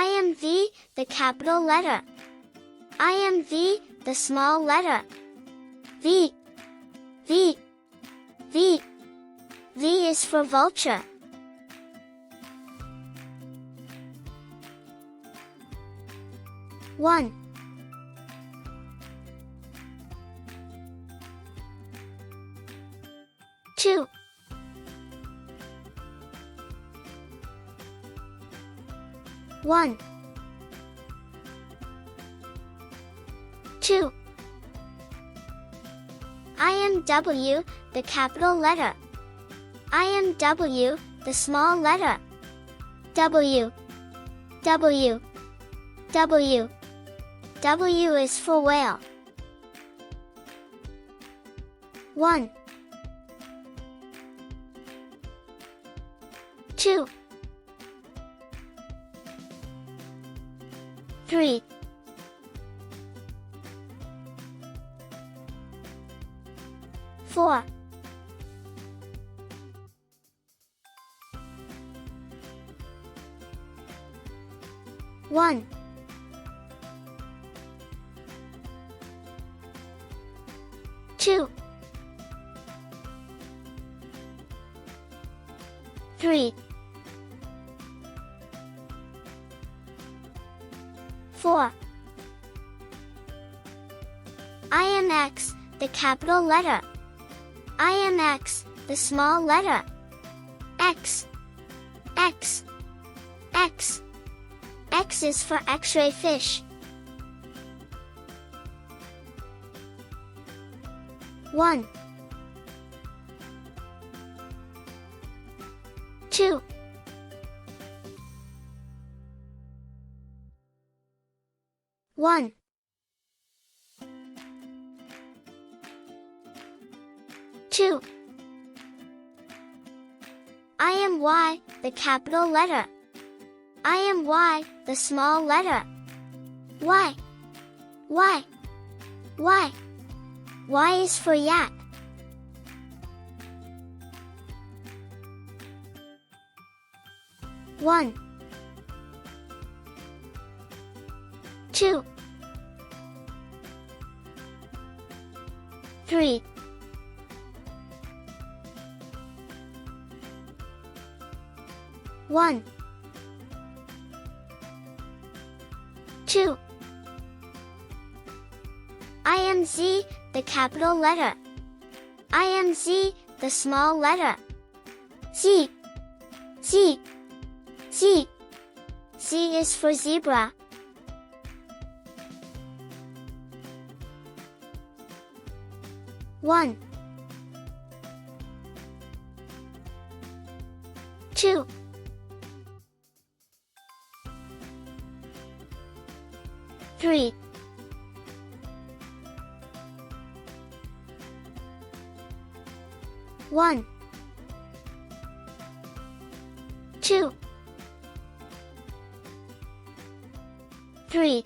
I am V, the capital letter. I am V, the small letter. V, V, V. V is for vulture. One, two, one, two. I am W, the capital letter. I am W, the small letter. W, W, W. W is for whale. One, two, three, four, one, two, three, four. I am X, the capital letter. I am X, the small letter. X, X, X. X is for X-ray fish. One, two, one, two. I am Y, the capital letter. I am Y, the small letter. Y, Y, Y. Y is for yak. One, two, three, one, two. I am Z, the capital letter. I am Z, the small letter. Z, Z, Z. Z is for zebra. One, two, three, one, two, three,